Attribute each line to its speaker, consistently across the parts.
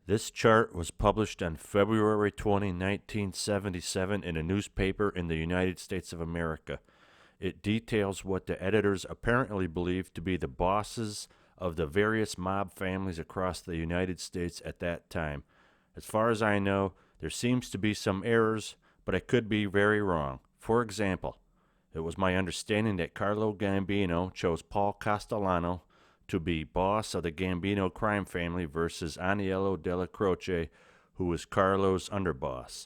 Speaker 1: This chart was published on February 20, 1977 in a newspaper in the United States of America. It details what the editors apparently believed to be the bosses of the various mob families across the United States at that time. As far as I know, there seems to be some errors, but I could be very wrong. For example, it was my understanding that Carlo Gambino chose Paul Castellano to be boss of the Gambino crime family versus Aniello Della Croce, who was Carlo's underboss.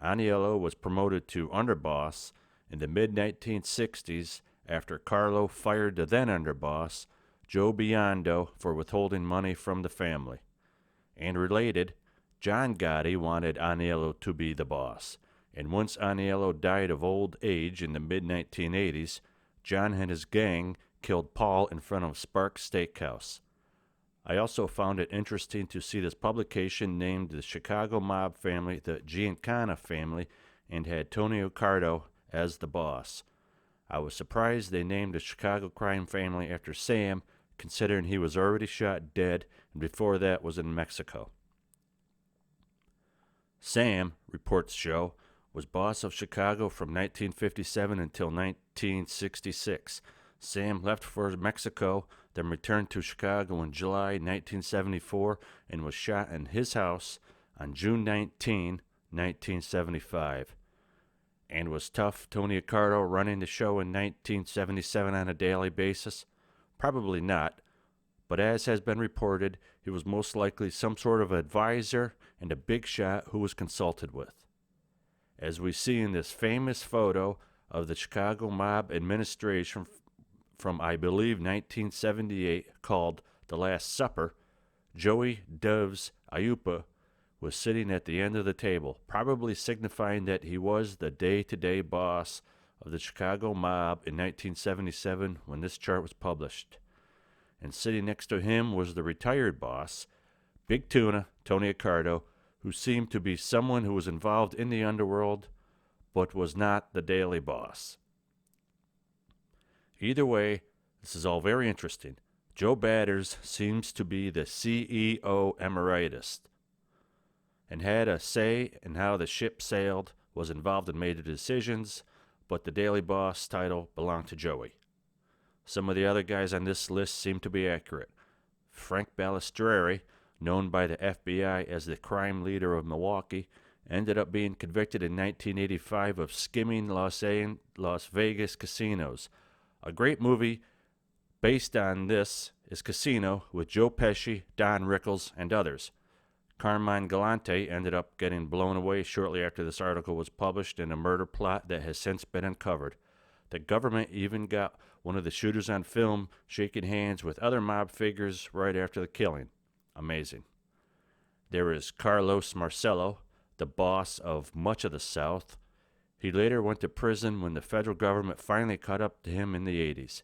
Speaker 1: Aniello was promoted to underboss in the mid-1960s after Carlo fired the then underboss, Joe Biondo, for withholding money from the family. And related, John Gotti wanted Aniello to be the boss, and once Aniello died of old age in the mid-1980s, John and his gang killed Paul in front of Sparks Steakhouse. I also found it interesting to see this publication named the Chicago mob family the Giancana family and had Tony Accardo as the boss. I was surprised they named the Chicago crime family after Sam, considering he was already shot dead and before that was in Mexico. Sam, reports show, was boss of Chicago from 1957 until 1966. Sam left for Mexico, then returned to Chicago in July 1974 and was shot in his house on June 19, 1975. And was tough Tony Accardo running the show in 1977 on a daily basis? Probably not, but as has been reported, he was most likely some sort of advisor and a big shot who was consulted with. As we see in this famous photo of the Chicago mob administration from I believe 1978 called The Last Supper, Joey Doves Ayupa was sitting at the end of the table, probably signifying that he was the day-to-day boss of the Chicago mob in 1977 when this chart was published. And sitting next to him was the retired boss, Big Tuna, Tony Accardo, who seemed to be someone who was involved in the underworld, but was not the daily boss. Either way, this is all very interesting. Joe Batters seems to be the CEO emeritus and had a say in how the ship sailed, was involved and made the decisions, but the daily boss title belonged to Joey. Some of the other guys on this list seem to be accurate. Frank Balistreri, known by the FBI as the crime leader of Milwaukee, ended up being convicted in 1985 of skimming Las Vegas casinos. A great movie based on this is Casino with Joe Pesci, Don Rickles, and others. Carmine Galante ended up getting blown away shortly after this article was published in a murder plot that has since been uncovered. The government even got one of the shooters on film shaking hands with other mob figures right after the killing. Amazing. There is Carlos Marcello, the boss of much of the South. He later went to prison when the federal government finally caught up to him in the 80s.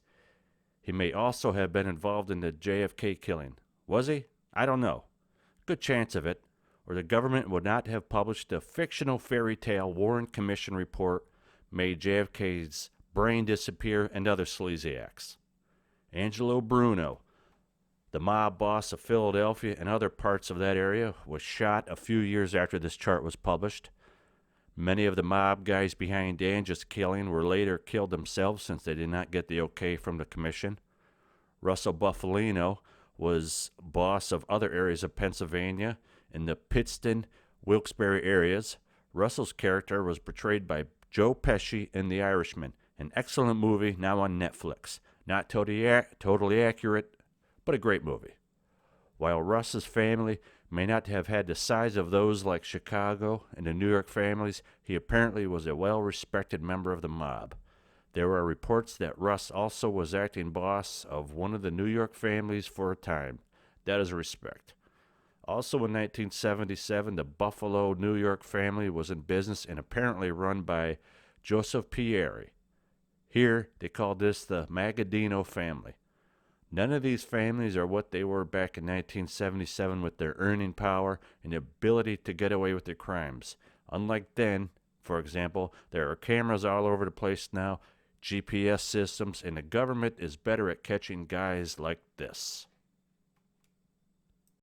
Speaker 1: He may also have been involved in the JFK killing. Was he? I don't know. Good chance of it, or the government would not have published the fictional fairy tale Warren Commission report made JFK's brain disappear and other sleazy acts. Angelo Bruno, the mob boss of Philadelphia and other parts of that area, was shot a few years after this chart was published. Many of the mob guys behind Angel's killing were later killed themselves since they did not get the okay from the commission. Russell Buffalino was boss of other areas of Pennsylvania in the Pittston, Wilkes-Barre areas. Russell's character was portrayed by Joe Pesci in The Irishman, an excellent movie now on Netflix. Not totally accurate, but a great movie. While Russ's family may not have had the size of those like Chicago and the New York families, he apparently was a well-respected member of the mob. There are reports that Russ also was acting boss of one of the New York families for a time. That is respect. Also in 1977, the Buffalo, New York family was in business and apparently run by Joseph Pieri. Here, they called this the Magadino family. None of these families are what they were back in 1977 with their earning power and the ability to get away with their crimes. Unlike then, for example, there are cameras all over the place now, GPS systems, and the government is better at catching guys like this.